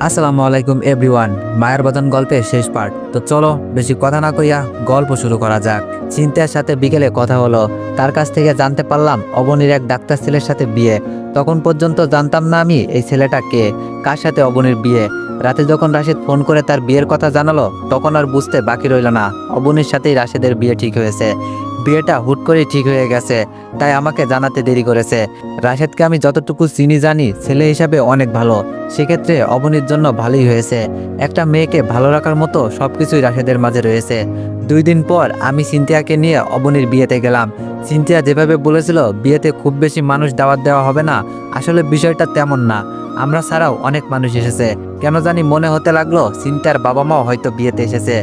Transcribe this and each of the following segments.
আসসালামু আলাইকুম এভরিওয়ান। মায়ের বদন গল্পের শেষ পার্ট। তো চলো বেশি কথা না কইয়া গল্প শুরু করা যাক। চিন্তার সাথে বিকেলে কথা হলো। তার কাছ থেকে জানতে পারলাম অবনীর এক ডাক্তার ছেলের সাথে বিয়ে। তখন পর্যন্ত জানতাম না আমি এই ছেলেটা কে, কার সাথে অবনীর বিয়ে। রাতে যখন রাশেদ ফোন করে তার বিয়ের কথা জানালো, তখন আর বুঝতে বাকি রইল না অবনীর সাথেই রাশেদের বিয়ে ঠিক হয়েছে। বিয়েটা হুট করেই ঠিক হয়ে গেছে, তাই আমাকে জানাতে দেরি করেছে। রাশেদকে আমি যতটুকু চিনি জানি ছেলে হিসাবে অনেক ভালো, সেক্ষেত্রে অবনীর জন্য ভালোই হয়েছে। একটা মেয়েকে ভালো রাখার মতো সবকিছুই রাশেদের মাঝে রয়েছে। 2 দিন পর আমি সিনথিয়াকে নিয়ে অবনীর বিয়েতে গেলাম। সিনথিয়া যেভাবে বলেছিল বিয়েতে খুব বেশি মানুষ দাওয়াত দেওয়া হবে না, আসলে বিষয়টা তেমন না। আমরা ছাড়াও অনেক মানুষ এসেছে। কেন জানি মনে হতে লাগলো সিনথিয়ার বাবা মাও হয়তো বিয়েতে এসেছে।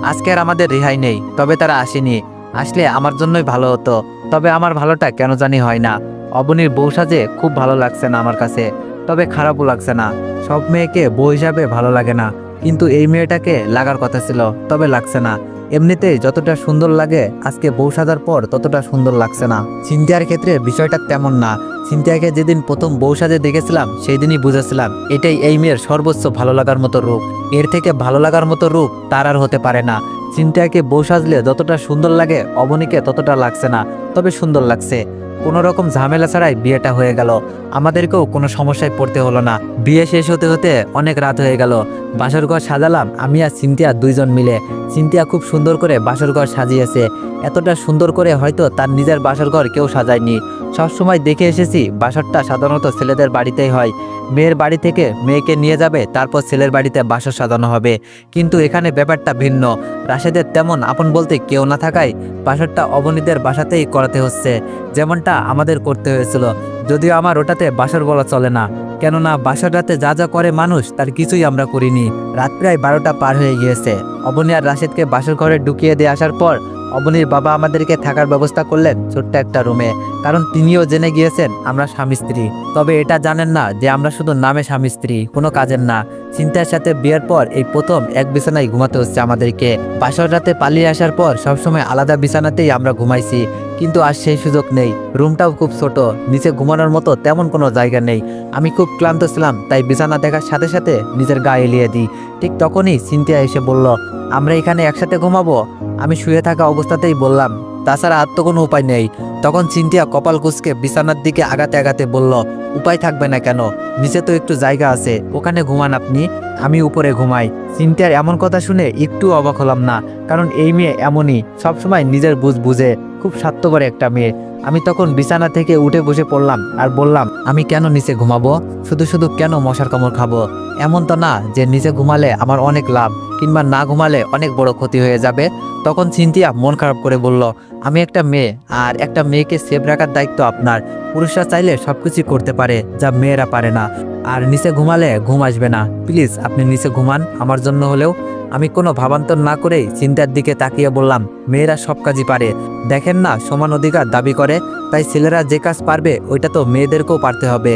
আজকে আর আমাদের রেহাই নেই, তবে তারা আসেনি। আসলে আমার জন্যই ভালো হতো, তবে আমার ভালোটা কেন জানি হয় না। অবনীর বউ সাজে খুব ভালো লাগছে না আমার কাছে, তবে খারাপও লাগছে না। সব মেয়েকে বউ হিসাবে ভালো লাগে না, কিন্তু এই মেয়েটাকে লাগার কথা ছিল, তবে লাগছে না। এমনিতেই যতটা সুন্দর লাগে আজকে বউ সাজার পর ততটা সুন্দর লাগছে না। সিনথিয়ার ক্ষেত্রে বিষয়টা তেমন না। সিনথিয়াকে যেদিন প্রথম বউ সাজে দেখেছিলাম সেই দিনই বুঝেছিলাম এটাই এই মেয়ের সর্বোচ্চ ভালো লাগার মতো রূপ। এর থেকে ভালো লাগার মতো রূপ তার আর হতে পারে না। সিনথিয়াকে বউ সাজলে যতটা সুন্দর লাগে অবনীকে ততটা লাগছে না, তবে সুন্দর লাগছে। কোনো রকম ঝামেলা ছাড়াই বিয়েটা হয়ে গেল, আমাদেরকেও কোনো সমস্যায় পড়তে হলো না। বিয়ে শেষ হতে হতে অনেক রাত হয়ে গেল। বাসর ঘর সাজালাম আমি আর সিনথিয়া 2জন মিলে। সিনথিয়া খুব সুন্দর করে বাসর ঘর সাজিয়েছে, এতটা সুন্দর করে হয়তো তার নিজের বাসর ঘর কেউ সাজায়নি। সবসময় দেখে এসেছি বাসরটা সাধারণত ছেলেদের বাড়িতেই হয়। মেয়ের বাড়ি থেকে মেয়েকে নিয়ে যাবে, তারপর ছেলের বাড়িতে বাসর সাজানো হবে। কিন্তু এখানে ব্যাপারটা ভিন্ন। রাশেদের তেমন আপন বলতে কেউ না থাকায় বাসরটা অবনীদের বাসাতেই করাতে হচ্ছে, যেমনটা আমাদের করতে হয়েছিল। যদিও আমার ওটাতে বাসর বলা চলে না, কেননা বাসর রাতে যা যা করে মানুষ তার কিছুই আমরা করিনি। রাত প্রায় 12টা পার হয়ে গিয়েছে। অবনী আর রাশেদকে বাসর ঘরে ঢুকিয়ে দিয়ে আসার পর অবনীর বাবা আমাদেরকে থাকার ব্যবস্থা করলেন ছোট্ট একটা রুমে, কারণ তিনিও জেনে গিয়েছেন আমরা স্বামী স্ত্রী। তবে এটা জানেন না যে আমরা শুধু নামে স্বামী স্ত্রী, কোনো কাজের না। চিন্তার সাথে বিয়ের পর এই প্রথম এক বিছানায় ঘুমাতে হচ্ছে আমাদেরকে। বাসর রাতে পালিয়ে আসার পর সবসময় আলাদা বিছানাতেই আমরা ঘুমাইছি, কিন্তু আর সেই সুযোগ নেই। রুমটাও খুব ছোট, নিচে ঘুমানোর মতো তেমন কোনো জায়গা নেই। আমি খুব ক্লান্ত ছিলাম, তাই বিছানা দেখার সাথে সাথে নিজের গায়ে এলিয়ে দিই। ঠিক তখনই সিনথিয়া এসে বলল, আমরা এখানে একসাথে ঘুমাবো। আমি শুয়ে থাকা অবস্থাতেই বললাম, তাছাড়া আর তো কোনো উপায় নেই। তখন সিনথিয়া কপাল কুঁচকে বিছানার দিকে আগাতে আগাতে বলল, উপায় থাকবে না কেন, নিচে তো একটু জায়গা আছে, ওখানে ঘুমান আপনি, আমি উপরে ঘুমাই। সিনথিয়ার এমন কথা শুনে একটু অবাক হলাম না, কারণ এই মেয়ে এমনই, সবসময় নিজের বুঝ বুঝে, খুব স্বার্থপর একটা মেয়ে। আমি তখন বিছানা থেকে উঠে বসে পড়লাম আর বললাম, আমি কেন নিচে ঘুমাবো, শুধু শুধু কেন মশার কামড় খাবো? এমন তো না যে নিচে ঘুমালে আমার অনেক লাভ, কিংবা না ঘুমালে অনেক বড় ক্ষতি হয়ে যাবে। তখন সিনথিয়া মন খারাপ করে বলল, আমি একটা মেয়ে, আর একটা মেয়েকে সেফ রাখার দায়িত্ব আপনার। পুরুষরা চাইলে সবকিছু করতে পারে যা মেয়েরা পারে না, আর নিচে ঘুমালে ঘুম আসবে না। প্লিজ আপনি নিচে ঘুমান আমার জন্য হলেও। আমি কোনো ভাবান্তর না করেই চিন্তার দিকে তাকিয়ে বললাম, মেয়েরা সব কাজই পারে, দেখেন না সমান অধিকার দাবি করে, তাই ছেলেরা যে কাজ পারবে ওইটা তো মেয়েদেরকেও পারতে হবে।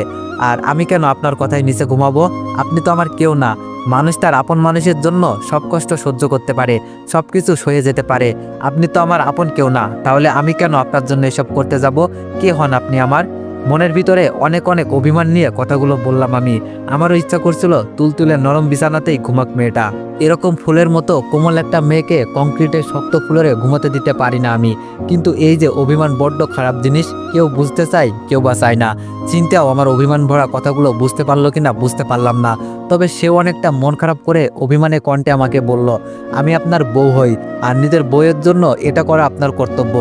আর আমি কেন আপনার কথায় নিচে ঘুমাবো? আপনি তো আমার কেউ না। মানুষ তার আপন মানুষের জন্য সব কষ্ট সহ্য করতে পারে, সব কিছু সয়ে যেতে পারে। আপনি তো আমার আপন কেউ না, তাহলে আমি কেন আপনার জন্য এসব করতে যাব? কে হন আপনি আমার? মনের ভিতরে অনেক অনেক অভিমান নিয়ে কথাগুলো বললাম আমি। আমারও ইচ্ছা করছিল তুলতুলে নরম বিছানাতেই ঘুমাক মেয়েটা। এরকম ফুলের মতো কোমল একটা মেয়েকে কংক্রিটের শক্ত ফ্লোরে ঘুমাতে দিতে পারি না আমি। কিন্তু এই যে অভিমান বড্ড খারাপ জিনিস, কেউ বুঝতে চায় কেউ বা চায় না। চিন্তাও আমার অভিমান ভরা কথাগুলো বুঝতে পারলো কিনা বুঝতে পারলাম না, তবে সেও অনেকটা মন খারাপ করে অভিমানে কণ্ঠে আমাকে বলল, আমি আপনার বউ হই, আর নিজের বউয়ের জন্য এটা করা আপনার কর্তব্য।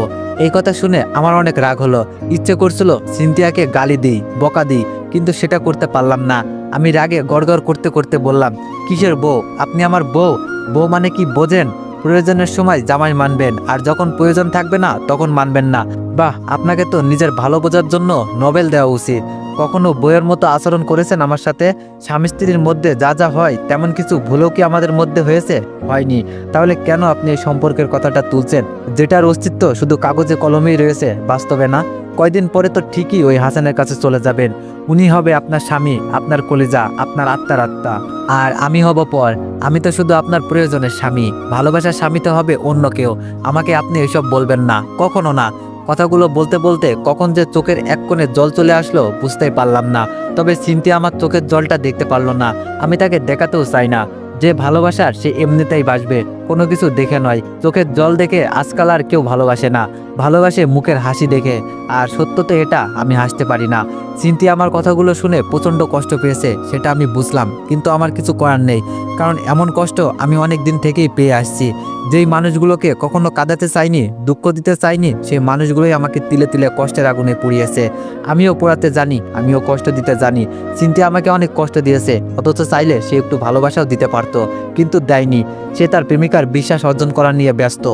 এই কথা শুনে আমার অনেক রাগ হলো। ইচ্ছে করছিল সিনথিয়াকে গালি দিই, বকা দিই, কিন্তু সেটা করতে পারলাম না। আমি রাগে গড়গড় করতে করতে বললাম, কিসের বউ? আপনি আমার বউ? বউ মানে কি বোঝেন? প্রয়োজনের সময় জামাই মানবেন, আর যখন প্রয়োজন থাকবে না তখন মানবেন না। বাহ, আপনাকে তো নিজের ভালো বোঝার জন্য নোবেল দেওয়া উচিত। কখনো বইয়ের মতো আচরণ করেছেন আমার সাথে? স্বামী স্ত্রীর মধ্যে যা যা হয় তেমন কিছু ভুলেও কি আমাদের মধ্যে হয়েছে? হয়নি। তাহলে কেন আপনি এই সম্পর্কের কথাটা তুলছেন, যেটার অস্তিত্ব শুধু কাগজে কলমেই রয়েছে, বাস্তবে না? কয়দিন পরে তো ঠিকই ওই হাসানের কাছে চলে যাবেন। উনি হবে আপনার স্বামী, আপনার কলিজা, আপনার আত্মার আত্মা। আর আমি হব পর। আমি তো শুধু আপনার প্রয়োজনের স্বামী, ভালোবাসার স্বামী তো হবে অন্য কেউ। আমাকে আপনি এসব বলবেন না, কখনো না। কথাগুলো বলতে বলতে কখন যে চোখের এক কোণে জল চলে আসলো বুঝতেই পারলাম না। তবে সিনথিয়া আমার চোখের জলটা দেখতে পারলো না, আমি তাকে দেখাতেও চাই না। যে ভালোবাসার সে এমনিতেই বাসবে, কোনো কিছু দেখে নয়। চোখের জল দেখে আজকাল আর কেউ ভালোবাসে না, ভালোবাসে মুখের হাসি দেখে। আর সত্য তো এটা, আমি হাসতে পারি না। সিনথিয়া আমার কথাগুলো শুনে প্রচণ্ড কষ্ট পেয়েছে, সেটা আমি বুঝলাম, কিন্তু আমার কিছু করার নেই। কারণ এমন কষ্ট আমি অনেক দিন থেকেই পেয়ে আসছি। যেই মানুষগুলোকে কখনো কাঁদাতে চাইনি, দুঃখ দিতে চাইনি, সেই মানুষগুলোই আমাকে তিলে তিলে কষ্টের আগুনে পুড়িয়েছে। আমিও পোড়াতে জানি, আমিও কষ্ট দিতে জানি। সিনথিয়া আমাকে অনেক কষ্ট দিয়েছে, অথচ চাইলে সে একটু ভালোবাসাও দিতে পারতো, কিন্তু দেয়নি। সে তার প্রেমিকার বিশ্বাস অর্জন করা নিয়ে ব্যস্ত।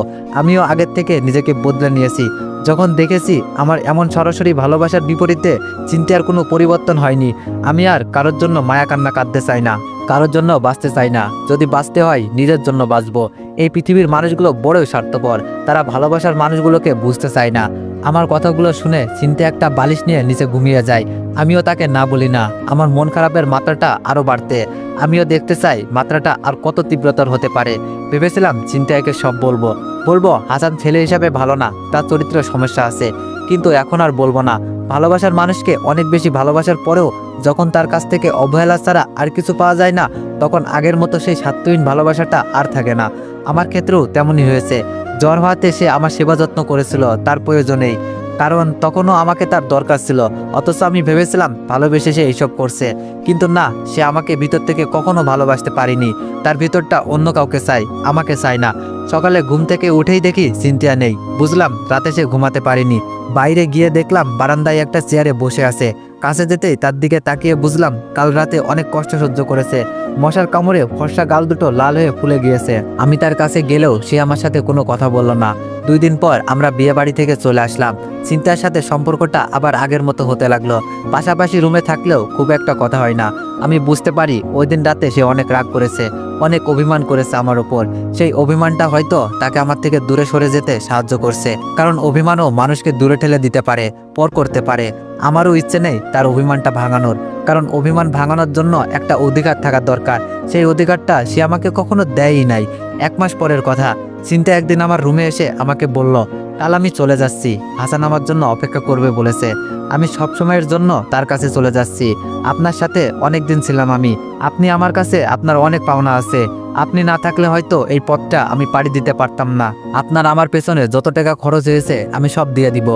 আমিও আগের থেকে নিজেকে বদলে নিয়েছি। যখন দেখেছি আমার এমন সরাসরি ভালোবাসার বিপরীতে চিন্তার কোনো পরিবর্তন হয়নি, আমি আর কারোর জন্য মায়া কান্না কাঁদতে চাই না, কারোর জন্য বাঁচতে চাই না। যদি বাঁচতে হয় নিজের জন্য বাঁচবো। এই পৃথিবীর মানুষগুলো বড়ই স্বার্থপর, তারা ভালোবাসার মানুষগুলোকে বুঝতে চায় না। আমার কথাগুলো শুনে চিন্তা একটা বালিশ নিয়ে নিচে ঘুমিয়ে যায়। আমিও তাকে না বলি না, আমার মন খারাপের মাত্রাটা আরও বাড়তে। আমিও দেখতে চাই মাত্রাটা আর কত তীব্রতর হতে পারে। ভেবেছিলাম চিন্তাকে সব বলবো, হাসান ছেলে হিসাবে ভালো না, তার চরিত্রের সমস্যা আছে। কিন্তু এখন আর বলবো না। ভালোবাসার মানুষকে অনেক বেশি ভালোবাসার পরেও যখন তার কাছ থেকে অবহেলা ছাড়া আর কিছু পাওয়া যায় না, তখন আগের মতো সেই স্বার্থহীন ভালোবাসাটা আর থাকে না। আমার ক্ষেত্রেও তেমনই হয়েছে। জ্বর হওয়াতে সে আমার সেবা যত্ন করেছিল তার প্রয়োজনেই, কারণ তখনও আমাকে তার দরকার ছিল। অথচ আমি ভেবেছিলাম ভালোবেসে সে এইসব করছে, কিন্তু না, সে আমাকে ভিতর থেকে কখনো ভালোবাসতে পারিনি। তার ভিতরটা অন্য কাউকে চাই, আমাকে চাই না। সকালে ঘুম থেকে উঠেই দেখি চিন্তা নেই। বুঝলাম রাতে সে ঘুমাতে পারিনি। বাইরে গিয়ে দেখলাম বারান্দায় একটা চেয়ারে বসে আছে। কাছে যেতেই তার দিকে তাকিয়ে বুঝলাম কাল রাতে অনেক কষ্ট সহ্য করেছে। মশার কামড়ে ফর্সা গাল দুটো লাল হয়ে ফুলে গিয়েছে। আমি তার কাছে গেলেও সে আমার সাথে কোনো কথা বলল না। 2 দিন পর আমরা বিয়ে বাড়ি থেকে চলে আসলাম। চিন্তার সাথে সম্পর্কটা আবার আগের মতো হতে লাগলো। পাশাপাশি রুমে থাকলেও খুব একটা কথা হয় না। আমি বুঝতে পারি ওই দিন রাতে সে অনেক রাগ করেছে, অনেক অভিমান করেছে আমার উপর। সেই অভিমানটা হয়তো তাকে আমার থেকে দূরে সরে যেতে সাহায্য করছে, কারণ অভিমানও মানুষকে দূরে ঠেলে দিতে পারে, পর করতে পারে। আমারও ইচ্ছে নেই তার অভিমানটা ভাঙানোর, কারণ অভিমান ভাঙানোর জন্য একটা অধিকার থাকার দরকার। সেই অধিকারটা সে আমাকে কখনো দেয়ই নাই। 1 মাস পরের কথা, চিন্তা একদিন আমার রুমে এসে আমাকে বলল, কাল আমি চলে যাচ্ছি, হাসান আমার জন্য অপেক্ষা করবে বলেছে। আমি সব সময়ের জন্য তার কাছে চলে যাচ্ছি। আপনার সাথে অনেক দিন ছিলাম আমি, আপনি আমার কাছে, আপনার অনেক পাওনা আছে। আপনি না থাকলে হয়তো এই পথটা আমি পাড়ি দিতে পারতাম না। আপনার আমার পেছনে যত টাকা খরচ হয়েছে আমি সব দিয়ে দিব।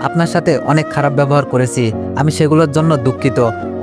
আপনার সাথে অনেক খারাপ ব্যবহার করেছি, আমি সেগুলোর জন্য দুঃখিত।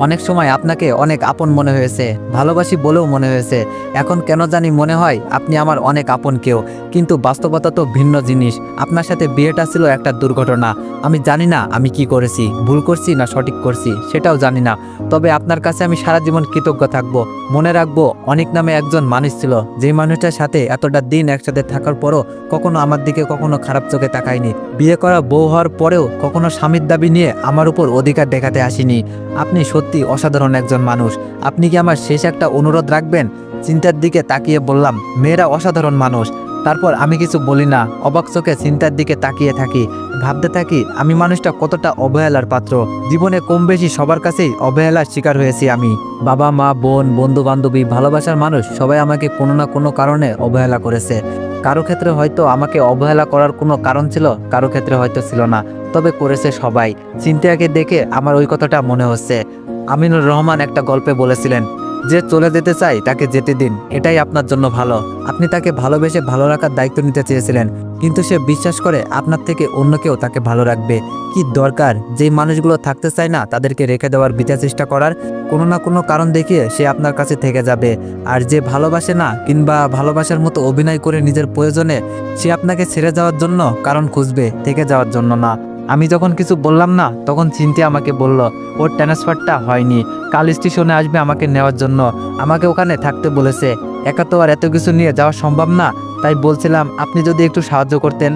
অনেক সময় আপনাকে অনেক আপন মনে হয়েছে, ভালোবাসি বলেও মনে হয়েছে। এখন কেন জানি মনে হয় আপনি আমার অনেক আপন কেউ, কিন্তু বাস্তবতা তো ভিন্ন জিনিস। আপনার সাথে বিয়েটা ছিল একটা দুর্ঘটনা। আমি জানি না আমি কি করেছি, ভুল করছি না সঠিক করছি, সেটাও জানি না। তবে আপনার কাছে আমি সারা জীবন কৃতজ্ঞ থাকবো। মনে রাখবো, অনেক নামে একজন মানুষ ছিল, যেই মানুষটার সাথে এতটা দিন একসাথে থাকার পরও কখনো আমার দিকে কখনো খারাপ চোখে তাকায়নি। বিয়ে করা বউ হওয়ার পরেও কখনো স্বামীর দাবি নিয়ে আমার উপর অধিকার দেখাতে আসেনি। আপনি সত্যি অসাধারণ একজন মানুষ। আপনি কি আমার শেষ একটা অনুরোধ রাখবেন? চিন্তার দিকে তাকিয়ে বললাম, মেয়েরা অসাধারণ মানুষ। তারপর আমি কিছু বলি না, অবাক চোখে চিন্তার দিকে তাকিয়ে থাকি। ভাবতে থাকি আমি মানুষটা কতটা অবহেলার পাত্র। জীবনে কম বেশি সবার কাছেই অবহেলার শিকার হয়েছি আমি। বাবা মা বোন বন্ধু বান্ধবী ভালোবাসার মানুষ সবাই আমাকে কোনো না কোনো কারণে অবহেলা করেছে। কারো ক্ষেত্রে হয়তো আমাকে অবহেলা করার কোনো কারণ ছিল, কারো ক্ষেত্রে হয়তো ছিল না, তবে করেছে সবাই। চিন্তাকে দেখে আমার ওই কথাটা মনে হচ্ছে। আমিনুর রহমান একটা গল্পে বলেছিলেন, যে চলে যেতে চায় তাকে যেতে দিন, এটাই আপনার জন্য ভালো। আপনি তাকে ভালোবেসে ভালো রাখার দায়িত্ব নিতে চেয়েছিলেন, কিন্তু সে বিশ্বাস করে আপনার থেকে অন্য কেউ তাকে ভালো রাখবে। কি দরকার যেই মানুষগুলো থাকতে চায় না তাদেরকে রেখে দেওয়ার বিচার চেষ্টা করার? কোনো না কোনো কারণ দেখিয়ে সে আপনার কাছে থেকে যাবে। আর যে ভালোবাসে না কিংবা ভালোবাসার মতো অভিনয় করে নিজের প্রয়োজনে সে আপনাকে ছেড়ে যাওয়ার জন্য কারণ খুঁজবে, থেকে যাওয়ার জন্য না। আমি যখন কিছু বললাম না, তখন চিন্তা আমাকে বলল ওর ট্রান্সফারটা হয়নি, কাল স্টেশনে আসবে আমাকে নেওয়ার জন্য। আমাকে ওখানে থাকতে বলেছে। একা তো আর এত কিছু নিয়ে যাওয়া সম্ভব না, তাই বলছিলাম আপনি যদি একটু সাহায্য করতেন।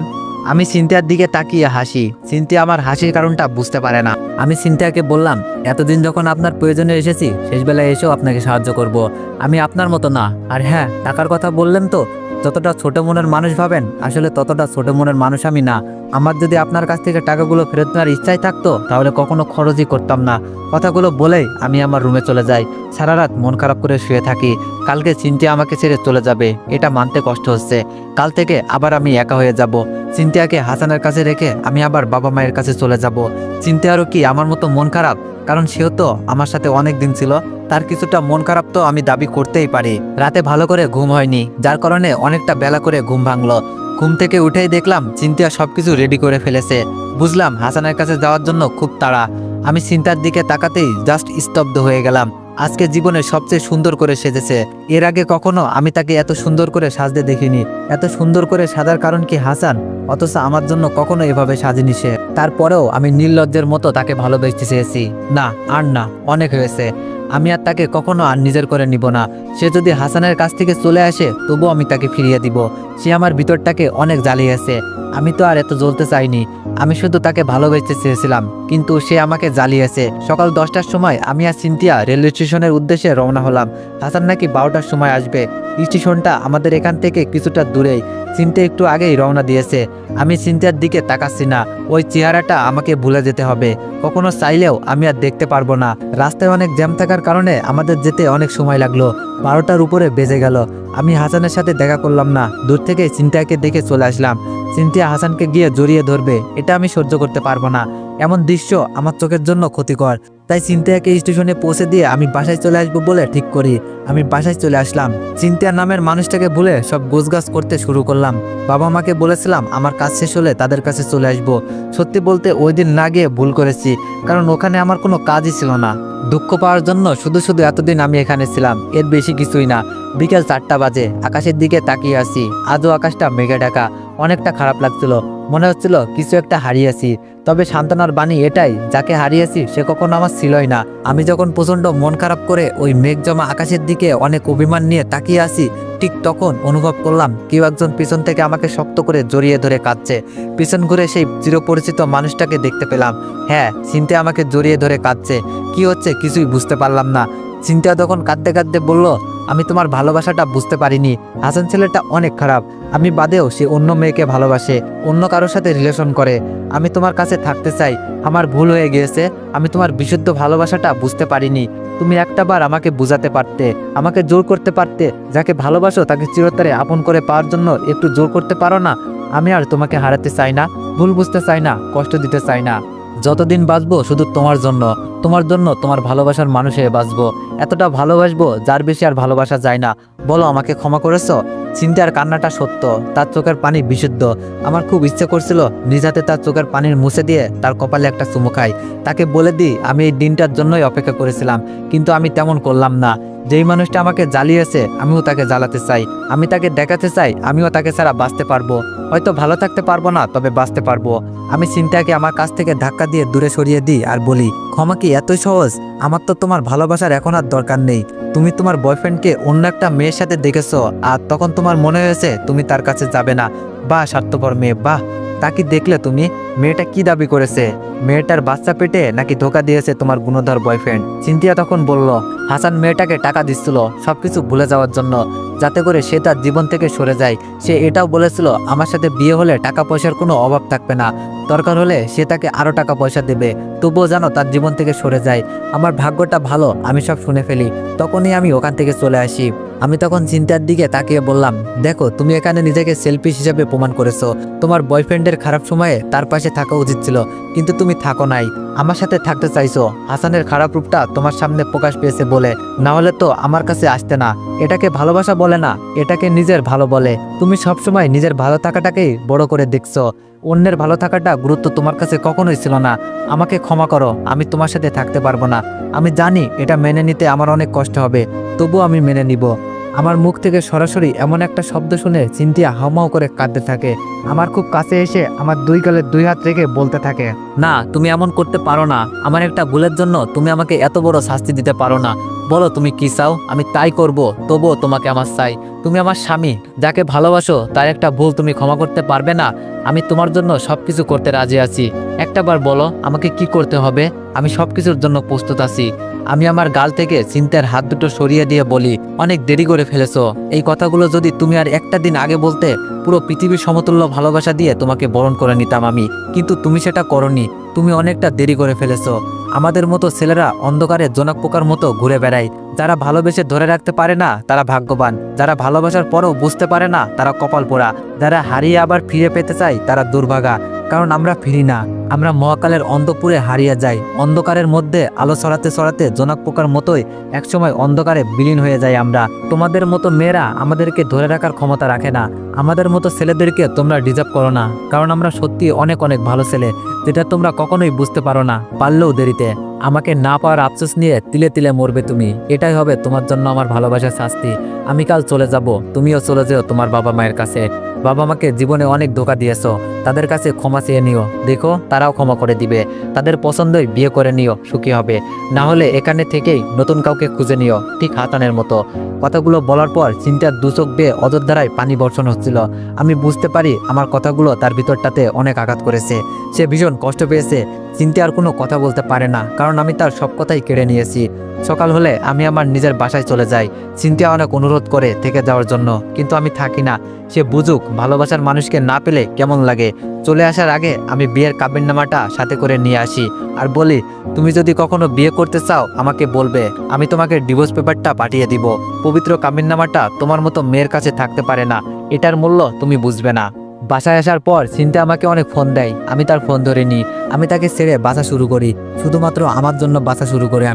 আমি চিন্তার দিকে তাকিয়ে হাসি। চিন্তা আমার হাসির কারণটা বুঝতে পারে না। আমি চিন্তাকে বললাম, এতদিন যখন আপনার প্রয়োজনে এসেছি, শেষবেলায় এসেও আপনাকে সাহায্য করব। আমি আপনার মতো না। আর হ্যাঁ, টাকার কথা বললেন তো, যতটা ছোট মনের মানুষ ভাবেন আসলে ততটা ছোট মনের মানুষ আমি না। আমার যদি আপনার কাছ থেকে টাকাগুলো ফেরত নেওয়ার ইচ্ছাই থাকতো তাহলে কখনো খরচই করতাম না। কথাগুলো বলেই আমি আমার রুমে চলে যাই। সারা রাত মন খারাপ করে শুয়ে থাকি। কালকে চিন্তিয়া আমাকে ছেড়ে চলে যাবে, এটা মানতে কষ্ট হচ্ছে। কাল থেকে আবার আমি একা হয়ে যাব। চিন্তিয়াকে হাসানের কাছে রেখে আমি আবার বাবা মায়ের কাছে চলে যাব। চিন্তিয়ারও কি আমার মতো মন খারাপ? কারণ সেও তো আমার সাথে অনেক দিন ছিল, তার কিছুটা মন খারাপ তো আমি দাবি করতেই পারি। রাতে ভালো করে ঘুম হয়নি, যার কারণে অনেকটা বেলা করে ঘুম ভাঙলো। ঘুম থেকে উঠেই দেখলাম চিন্তিয়া সবকিছু রেডি করে ফেলেছে। বুঝলাম হাসানের কাছে যাওয়ার জন্য খুব তাড়া। আমি চিন্তার দিকে তাকাতেই জাস্ট স্তব্ধ হয়ে গেলাম। আজকে জীবনে সবচেয়ে সুন্দর করে সেজেছে। এর আগে কখনো আমি তাকে এত সুন্দর করে সাজতে দেখিনি। এত সুন্দর করে সাজার কারণ কি হাসান, অথচ আমার জন্য কখনো এভাবে সাজেনি সে। তারপরেও আমি নির্লজ্জের মতো তাকে ভালোবেসতে চেয়েছি। না, আর না, অনেক হয়েছে। আমি আর তাকে কখনো আর নিজের করে নিব না। সে যদি হাসানের কাছ থেকে চলে আসে তবুও আমি তাকে ফিরিয়ে দিব। সে আমার ভিতরটাকে অনেক জ্বালিয়েছে। আমি তো আর এত জ্বলতে চাইনি, আমি শুধু তাকে ভালোবেসতে চেয়েছিলাম, কিন্তু সে আমাকে জ্বালিয়েছে। সকাল 10টার সময় আমি আর চিন্তিয়া রেলওয়ে স্টেশনের উদ্দেশ্যে রওনা হলাম। হাসান নাকি 12টার সময় আসবে। স্টেশনটা আমাদের এখান থেকে কিছুটা দূরেই। চিন্তিয়া একটু আগেই রওনা দিয়েছে। আমি চিন্তার দিকে তাকাচ্ছি না। ওই চেহারাটা আমাকে ভুলে যেতে হবে। কখনো চাইলেও আমি আর দেখতে পারবো না। রাস্তায় অনেক জ্যাম থাকার কারণে আমাদের যেতে অনেক সময় লাগলো। 12টার উপরে বেজে গেল। আমি হাসানের সাথে দেখা করলাম না, দূর থেকে চিন্তাকে দেখে চলে আসলাম। চিন্তিয়া হাসানকে গিয়ে জড়িয়ে ধরবে, এটা আমি সহ্য করতে পারবো না। এমন দৃশ্য আমার চোখের জন্য ক্ষতিকর। তাই চিন্তাকে স্টেশনে পৌঁছে দিয়ে আমি বাসায় চলে আসবো বলে ঠিক করি। আমি বাসায় চলে আসলাম। চিন্তা নামের মানুষটাকে ভুলে সব গোছগাছ করতে শুরু করলাম। বাবা মাকে বলেছিলাম আমার কাজ শেষ হলে তাদের কাছে চলে আসবো। সত্যি বলতে ওই দিন না গিয়ে ভুল করেছি, কারণ ওখানে আমার কোনো কাজই ছিল না। দুঃখ পাওয়ার জন্য শুধু শুধু এতদিন আমি এখানে ছিলাম, এর বেশি কিছুই না। বিকেল 4টা বাজে, আকাশের দিকে তাকিয়ে আছি। আজও আকাশটা মেঘে ঢাকা। অনেকটা খারাপ লাগছিল, মনে হচ্ছিল কিছু একটা হারিয়েছি। তবে সান্ত্বনার বাণী এটাই, যাকে হারিয়েছি সে কখনো আমার ছিলই না। আমি যখন প্রচণ্ড মন খারাপ করে ওই মেঘ জমা আকাশের দিকে অনেক অভিমান নিয়ে তাকিয়ে আছি, ঠিক তখন অনুভব করলাম কেউ একজন পিছন থেকে আমাকে শক্ত করে জড়িয়ে ধরে কাঁদছে। পিছন ঘুরে সেই চিরপরিচিত মানুষটাকে দেখতে পেলাম। হ্যাঁ, চিন্তা আমাকে জড়িয়ে ধরে কাঁদছে। কি হচ্ছে কিছুই বুঝতে পারলাম না। চিন্তা তখন কাঁদতে কাঁদতে বলল, আমি তোমার ভালোবাসাটা বুঝতে পারিনি। হাসান ছেলেটা অনেক খারাপ। আমি বাদেও সে অন্য মেয়েকে ভালোবাসে, অন্য কারোর সাথে রিলেশন করে। আমি তোমার কাছে থাকতে চাই, আমার ভুল হয়ে গিয়েছে। আমি তোমার বিশুদ্ধ ভালোবাসাটা বুঝতে পারিনি। তুমি একটাবার আমাকে বুঝাতে পারতে, আমাকে জোর করতে পারতে। যাকে ভালোবাসো তাকে চিরতরে আপন করে পাওয়ার জন্য একটু জোর করতে পারো না? আমি আর তোমাকে হারাতে চাই না, ভুল বুঝতে চাই না, কষ্ট দিতে চাই না। যতদিন বাঁচবো শুধু তোমার জন্য, তোমার জন্য, তোমার ভালোবাসার মানুষ হয়ে বাঁচবো। এতটা ভালোবাসবো যার বেশি আর ভালোবাসা যায় না। বলো, আমাকে ক্ষমা করেছো? চিন্তার কান্নাটা সত্য, তার চোখের পানি বিশুদ্ধ। আমার খুব ইচ্ছে করছিল নিজ হাতে তার চোখের পানির মুছে দিয়ে তার কপালে একটা চুমু খাই, তাকে বলে দিই আমি এই দিনটার জন্যই অপেক্ষা করেছিলাম। কিন্তু আমি তেমন করলাম না। যেই মানুষটা আমাকে জ্বালিয়েছে আমিও তাকে জ্বালাতে চাই। আমি তাকে দেখাতে চাই আমিও তাকে ছাড়া বাঁচতে পারবো। হয়তো ভালো থাকতে পারবো না, তবে বাঁচতে পারবো। আমি চিন্তাকে আমার কাছ থেকে ধাক্কা দিয়ে দূরে সরিয়ে দিই আর বলি, ক্ষমা কি এতই সহজ? আমার তো তোমার ভালোবাসার এখন আর দরকার নেই। তুমি তোমার বয়ফ্রেন্ডকে অন্য একটা মেয়ের সাথে দেখেছো, আর তখন তোমার মনে হয়েছে তুমি তার কাছে যাবে না। বাহ, স্বার্থপর মেয়ে, বাহ। তা কি দেখলে তুমি? মেয়েটা কি দাবি করেছে? মেয়েটার বাচ্চা পেটে নাকি ধোকা দিয়েছে তোমার গুণধর বয়ফ্রেন্ড? চিন্তিয়া তখন বলল, হাসান মেয়েটাকে টাকা দিচ্ছিল সবকিছু ভুলে যাওয়ার জন্য, যাতে করে সে তার জীবন থেকে সরে যায়। সে এটাও বলেছিল আমার সাথে বিয়ে হলে টাকা পয়সার কোনো অভাব থাকবে না, দরকার হলে সে তাকে আরও টাকা পয়সা দেবে, তবুও যেন তার জীবন থেকে সরে যায়। আমার ভাগ্যটা ভালো, আমি সব শুনে ফেলি। তখনই আমি ওখান থেকে চলে আসি। আমি তখন চিন্তার দিকে তাকিয়ে বললাম, দেখো, তুমি এখানে নিজেকে সেলফিশ হিসেবে প্রমাণ করেছো। তোমার বয়ফ্রেন্ডের খারাপ সময়ে তার পাশে থাকা উচিত ছিল, কিন্তু তুমি থাকো নাই, আমার সাথে থাকতে চাইছো। হাসানের খারাপ রূপটা তোমার সামনে প্রকাশ পেয়েছে বলে, না হলে তো আমার কাছে আসতে না। এটাকে ভালোবাসা বলে না, এটাকে নিজের ভালো বলে। তুমি সবসময় নিজের ভালো থাকাটাকেই বড় করে দেখছো। অন্যের ভালো থাকাটা গুরুত্ব তোমার কাছে কখনোই ছিল না। আমাকে ক্ষমা করো, আমি তোমার সাথে থাকতে পারবো না। আমি জানি এটা মেনে নিতে আমার অনেক কষ্ট হবে, তবুও আমি মেনে নিব। আমার মুখ থেকে সরাসরি এমন একটা শব্দ শুনে চিন্তিয়া হাউমাউ করে কাঁদতে থাকে। আমার খুব কাছে এসে আমার দুই গালে দুই হাত রেখে বলতে থাকে, না, তুমি এমন করতে পারো না। আমার একটা ভুলের জন্য তুমি আমাকে এত বড় শাস্তি দিতে পারো না। বলো তুমি কি চাও, আমি তাই করব। তবুও তোমাকে আমার চাই। তুমি আমার স্বামী, যাকে ভালোবাসো, তার একটা ভুল তুমি ক্ষমা করতে পারবে না? আমি তোমার জন্য সবকিছু করতে রাজি আছি। একটাবার বলো আমাকে কি করতে হবে। আমি সবকিছুর জন্য প্রস্তুত আছি। আমি আমার গাল থেকে চিন্তার হাত দুটো সরিয়ে দিয়ে বলি, অনেক দেরি করে ফেলেছো। এই কথাগুলো যদি তুমি আর একটা দিন আগে বলতে, পুরো পৃথিবীর সমতুল্য ভালোবাসা দিয়ে তোমাকে বরণ করে নিতাম আমি। কিন্তু তুমি সেটা করনি। তুমি অনেকটা দেরি করে ফেলেছো। আমাদের মতো ছেলেরা অন্ধকারে জোনাক পোকার মতো ঘুরে বেড়ায়। যারা ভালোবেসে ধরে রাখতে পারে না তারা ভাগ্যবান, যারা ভালোবাসার পরও বুঝতে পারে না তারা কপাল পোড়া, যারা হারিয়ে আবার ফিরে পেতে চায় তারা দুর্ভাগা। কারণ আমরা ফিরি না, আমরা মহাকালের অন্ধপুরে হারিয়ে যাই। অন্ধকারের মধ্যে আলো ছড়াতে ছড়াতে জোনাক পোকার মতোই একসময় অন্ধকারে বিলীন হয়ে যায় আমরা। তোমাদের মতো মেয়েরা আমাদেরকে ধরে রাখার ক্ষমতা রাখে না। আমাদের মতো ছেলেদেরকে তোমরা ডিজার্ভ করো না, কারণ আমরা সত্যি অনেক অনেক ভালো ছেলে, যেটা তোমরা কখনোই বুঝতে পারো না, পারলেও দেরিতে। আমাকে না পাওয়ার আফসোস নিয়ে তিলে তিলে মরবে তুমি। এটাই হবে তোমার জন্য আমার ভালোবাসার শাস্তি। আমি কাল চলে যাব, তুমিও চলে যেও তোমার বাবা মায়ের কাছে। বাবা মাকে জীবনে অনেক ধোঁকা দিয়েছো, তাদের কাছে ক্ষমা চেয়ে নিও। দেখো তারাও ক্ষমা করে দিবে। তাদের পছন্দই বিয়ে করে নিও, সুখী হবে। না হলে এখানে থেকেই নতুন কাউকে খুঁজে নিও, ঠিক হাসানের মতো। কথাগুলো বলার পর চিন্তার দুচোখ বেয়ে অযোধ্যারায় পানি বর্ষণ হচ্ছিল। আমি বুঝতে পারি আমার কথাগুলো তার ভিতরটাতে অনেক আঘাত করেছে। সে ভীষণ কষ্ট পেয়েছে। চিন্তা আর কোনো কথা বলতে পারে না, কারণ আমি তার সব কথাই কেড়ে নিয়েছি। সকাল হলে আমি আমার নিজের বাসায় চলে যাই। চিন্তা অনেক অনুরোধ করে থেকে যাওয়ার জন্য, কিন্তু আমি থাকি না। সে বুঝুক ভালোবাসার মানুষকে না পেলে কেমন লাগে। চলে আসার আগে আমি বিয়ের কাবিননামাটা সাথে করে নিয়ে আসি আর বলি, তুমি যদি কখনো বিয়ে করতে চাও আমাকে বলবে, আমি তোমাকে ডিভোর্স পেপারটা পাঠিয়ে দিব। পবিত্র কাবিননামাটা তোমার মতো মেয়ের কাছে থাকতে পারে না, এটার মূল্য তুমি বুঝবে না। বাসায় আসার পর চিন্তা আমাকে অনেক ফোন দেয়, আমি তার ফোন ধরে নিই। আমি তাকে ছেড়ে বাসা শুরু করি, শুধুমাত্র আমার জন্য বাসা শুরু করে।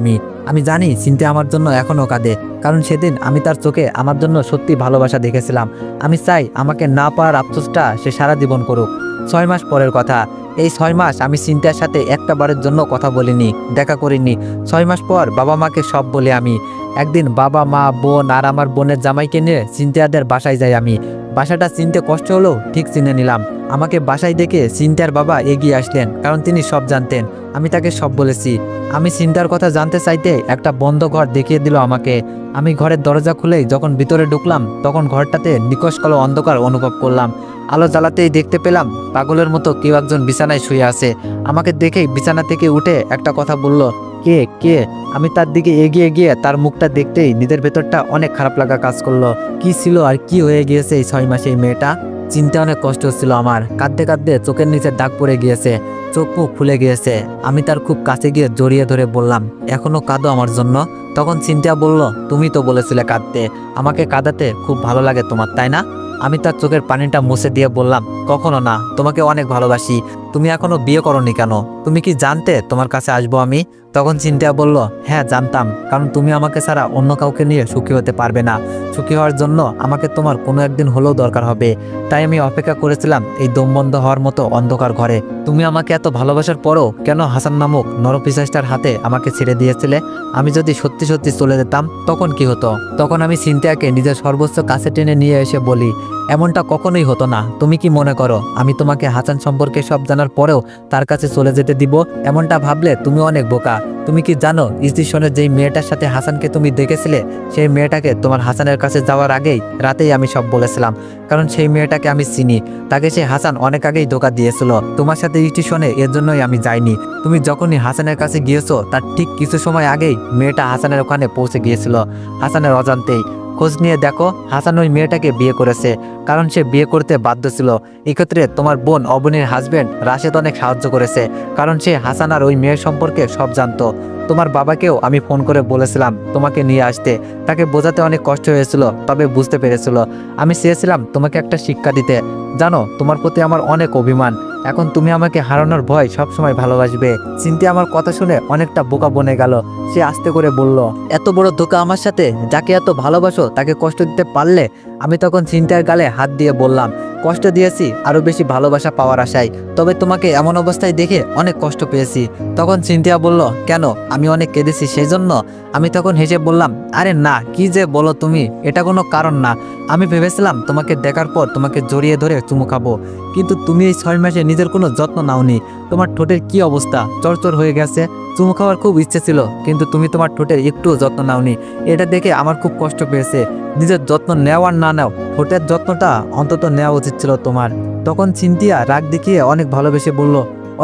আমি জানি চিন্তা আমার জন্য এখনও কাঁদে, কারণ সেদিন আমি তার চোখে আমার জন্য সত্যি ভালোবাসা দেখেছিলাম। আমি চাই আমাকে না পাওয়ার আফসোসটা সে সারা জীবন করুক। 6 মাস পরের কথা। এই 6 মাস আমি চিন্তার সাথে একটা বারের জন্য কথা বলিনি, দেখা করিনি। 6 মাস পর বাবা মাকে সব বলে আমি। একদিন বাবা মা বোন আর আমার বোনের জামাইকে নিয়ে চিন্তাদের বাসায় যাই আমি। বাসাটা চিনতে কষ্ট হলেও ঠিক চিনে নিলাম। আমাকে বাসায় দেখে চিন্তার বাবা এগিয়ে আসলেন, কারণ তিনি সব জানতেন। আমি তাকে সব বলেছি। আমি চিন্তার কথা জানতে চাইতে একটা বন্ধ ঘর দেখিয়ে দিল আমাকে। আমি ঘরের দরজা খুলেই যখন ভিতরে ঢুকলাম, তখন ঘরটাতে নিকষ কালো অন্ধকার অনুভব করলাম। আলো জ্বালাতেই দেখতে পেলাম পাগলের মতো কেউ একজন বিছানায় শুয়ে আছে। আমাকে দেখেই বিছানা থেকে উঠে একটা কথা বলল, কে কে? আমি তার দিকে এগিয়ে গিয়ে তার মুখটা দেখতেই নিজের ভেতরটা অনেক খারাপ লাগা কাজ করলো। কি ছিল আর কি হয়ে গিয়েছে এই 6 মাসে এই মেয়েটা? চিন্তা অনেক কষ্ট হচ্ছিল আমার। কাঁদতে কাঁদতে চোখের নিচে দাগ পড়ে গিয়েছে, চোখ মুখ ফুলে গিয়েছে। আমি তার খুব কাছে গিয়ে জড়িয়ে ধরে বললাম, এখনো কাঁদো আমার জন্য? তখন চিন্তা বলল, তুমি তো বলেছিলে কাঁদতে, আমাকে কাঁদাতে খুব ভালো লাগে তোমার, তাই না? আমি তার চোখের পানিটা মুছে দিয়ে বললাম, কখনো না, তোমাকে অনেক ভালোবাসি। তুমি এখনো বিয়ে করনি কেন? তুমি কি জানতে তোমার কাছে আসবো আমি? তখন চিন্তা বলল, হ্যাঁ জানতাম, কারণ তুমি আমাকে ছাড়া অন্য কাউকে নিয়ে সুখী হতে পারবে না। সুখী হওয়ার জন্য আমাকে তোমার কোনো একদিন হলেও দরকার হবে। তাই আমি অপেক্ষা করেছিলাম এই দম বন্ধ হওয়ার মতো অন্ধকার ঘরে। তুমি আমাকে এত ভালোবাসার পরও কেন হাসান নামক নরপিশাচটার হাতে আমাকে ছেড়ে দিয়েছিলে? আমি যদি সত্যি সত্যি চলে যেতাম তখন কি হতো? তখন আমি চিন্তাকে নিজের সর্বোচ্চ কাছে টেনে নিয়ে এসে বলি, এমনটা কখনোই হতো না। তুমি কি মনে করো আমি তোমাকে হাসান সম্পর্কে সব জানার পরেও তার কাছে চলে যেতে দিব? এমনটা ভাবলে তুমি অনেক বোকা। তুমি কি জানো স্টেশনের যেই মেয়েটার সাথে হাসানকে তুমি দেখেছিলে, সেই মেয়েটাকে তোমার হাসানের কাছে যাওয়ার আগেই রাতেই আমি সব বলেছিলাম, কারণ সেই মেয়েটাকে আমি চিনি। তাকে সে হাসান অনেক আগেই ধোঁকা দিয়েছিল। তোমার সাথে স্টেশনে এর জন্যই আমি যাইনি। তুমি যখনই হাসানের কাছে গিয়েছো তার ঠিক কিছু সময় আগেই মেয়েটা হাসানের ওখানে পৌঁছে গিয়েছিল, হাসানের অজান্তেই। খোঁজ নিয়ে দেখো হাসান ওই মেয়েটাকে বিয়ে করেছে, কারণ সে বিয়ে করতে বাধ্য ছিল। এক্ষেত্রে তোমার বোন অবনীর হাজবেন্ড রাশেদ অনেক সাহায্য করেছে, কারণ সে হাসান আর ওই মেয়ের সম্পর্কে সব জানতো। তোমার বাবাকেও আমি ফোন করে বলেছিলাম তোমাকে নিয়ে আসতে। তাকে বোঝাতে অনেক কষ্ট হয়েছিল, তবে বুঝতে পেরেছিল। আমি চেয়েছিলাম তোমাকে একটা শিক্ষা দিতে। জানো তোমার প্রতি আমার অনেক অভিমান। এখন তুমি আমাকে হারানোর ভয় সবসময় ভালোবাসবে। চিন্তা আমার কথা শুনে অনেকটা বোকা বনে গেল। সে আস্তে করে বলল, এত বড় ধোঁকা আমার সাথে? যাকে এত ভালোবাসো তাকে কষ্ট দিতে পারলে? আমি তখন চিন্তার গালে হাত দিয়ে বললাম, কষ্ট দিয়েছি আরো বেশি ভালোবাসা পাওয়ার আশায়, তবে তোমাকে এমন অবস্থায় দেখে অনেক কষ্ট পেয়েছি। তখন চিন্তা বলল, কেন? আমি অনেক কেঁদেছি সেই জন্য? আমি তখন হেসে বললাম, আরে না, কি যে বলো তুমি, এটা কোনো কারণ না। আমি ভেবেছিলাম তোমাকে দেখার পর তোমাকে জড়িয়ে ধরে চুমু খাবো, কিন্তু তুমি এই 6 মাসে নিজের কোনো যত্ন নাওনি। তোমার ঠোঁটের কি অবস্থা, চরচর হয়ে গেছে। চুমু খাওয়ার খুব ইচ্ছে ছিল, কিন্তু তুমি তোমার ঠোঁটের একটুও যত্ন নাওনি। এটা দেখে আমার খুব কষ্ট পেয়েছে। নিজের যত্ন নেও আর না নেও, ঠোঁটের যত্নটা অন্তত নেওয়া উচিত ছিল তোমার। তখন চিন্তিয়া রাগ দেখিয়ে অনেক ভালোবেসে বলল,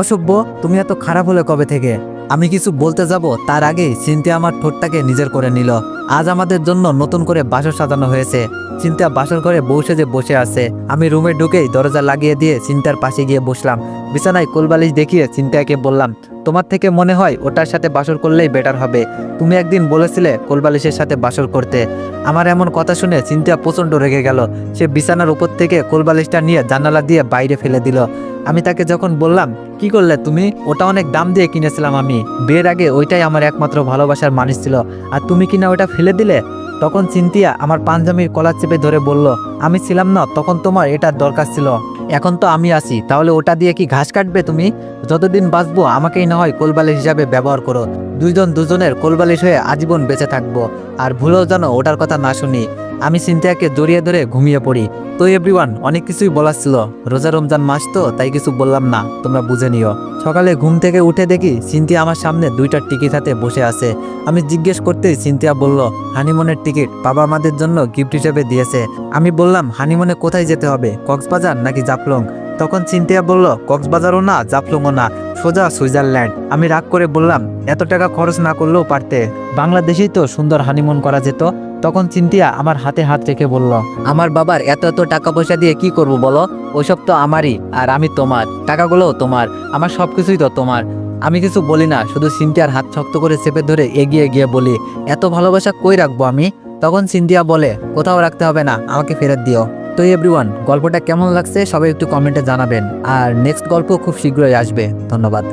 অসভ্য, তুমি এত খারাপ হলে কবে থেকে? আমি কিছু বলতে যাব তার আগেই সিনথিয়া আমার ঠোঁটটাকে নিজের করে নিল। আজ আমাদের জন্য নতুন করে বাসর সাজানো হয়েছে। সিনথিয়া বাসর ঘরে বউ সেজে বসে আছে। আমি রুমে ঢুকেই দরজা লাগিয়ে দিয়ে সিনথিয়ার পাশে গিয়ে বসলাম। বিছানায় কোলবালিশ দেখিয়ে সিনথিয়াকে বললাম, তোমার থেকে মনে হয় ওটার সাথে বাসর করলেই বেটার হবে। তুমি একদিন বলেছিলে কোলবালিশের সাথে বাসর করতে। আমার এমন কথা শুনে সিনথিয়া প্রচণ্ড রেগে গেল। সে বিছানার উপর থেকে কোলবালিশটা নিয়ে জানালা দিয়ে বাইরে ফেলে দিল। আমি তাকে যখন বললাম, কি করলে তুমি? ওটা অনেক দাম দিয়ে কিনেছিলাম আমি। বিয়ের আগে ওইটাই আমার একমাত্র ভালোবাসার মানুষ ছিল, আর তুমি কিনা ওটা ফেলে দিলে? তখন সিনথিয়া আমার পাঞ্জাবির কলার চেপে ধরে বলল, আমি ছিলাম না তখন তোমার এটার দরকার ছিল, এখন তো আমি আছি, তাহলে ওটা দিয়ে কি ঘাস কাটবে তুমি? যতদিন বাঁচবো আমাকেই না হয় কোলবালিশ হিসাবে ব্যবহার করো। দুইজন দুজনের কোলবালিশ হয়ে আজীবন বেঁচে থাকবো। আর ভুলেও যেন ওটার কথা না শুনি। আমি সিনথিয়াকে জড়িয়ে ধরে ঘুমিয়ে পড়ি। তো এভরিওয়ান, অনেক কিছুই বলার ছিল। রোজা রমজান মাস তো, তাই কিছু বললাম না, তোমরা বুঝে নিও। সকালে ঘুম থেকে উঠে দেখি সিনথিয়া আমার সামনে 2টা টিকিট হাতে বসে আছে। আমি জিজ্ঞেস করতেই সিনথিয়া বলল, হানিমুনের টিকিট বাবা আমাদের জন্য গিফট হিসেবে দিয়েছে। আমি বললাম, হানিমুনে কোথায় যেতে হবে, কক্সবাজার নাকি জাফলং? তখন সিনথিয়া বলল, কক্সবাজারও না জাফলংও না, সোজা সুইজারল্যান্ড। আমি রাগ করে বললাম, এত টাকা খরচ না করলেও পারতে, বাংলাদেশেই তো সুন্দর হানিমুন করা যেত। তখন সিনথিয়া আমার হাতে হাত রেখে বলল, আমার বাবার এত এত টাকা পয়সা দিয়ে কি করব বলো? ওইসব তো আমারই, আর আমি তোমার, টাকাগুলোও তোমার, আমার সব কিছুই তো তোমার। আমি কিছু বলি না, শুধু সিনথিয়ার হাত শক্ত করে চেপে ধরে এগিয়ে গিয়ে বলি, এত ভালোবাসা কই রাখবো আমি? তখন সিনথিয়া বলে, কোথাও রাখতে হবে না, আমাকে ফেরত দিও। তো এভরিওয়ান, গল্পটা কেমন লাগছে সবাই একটু কমেন্টে জানাবেন। আর নেক্সট গল্প খুব শীঘ্রই আসবে। ধন্যবাদ।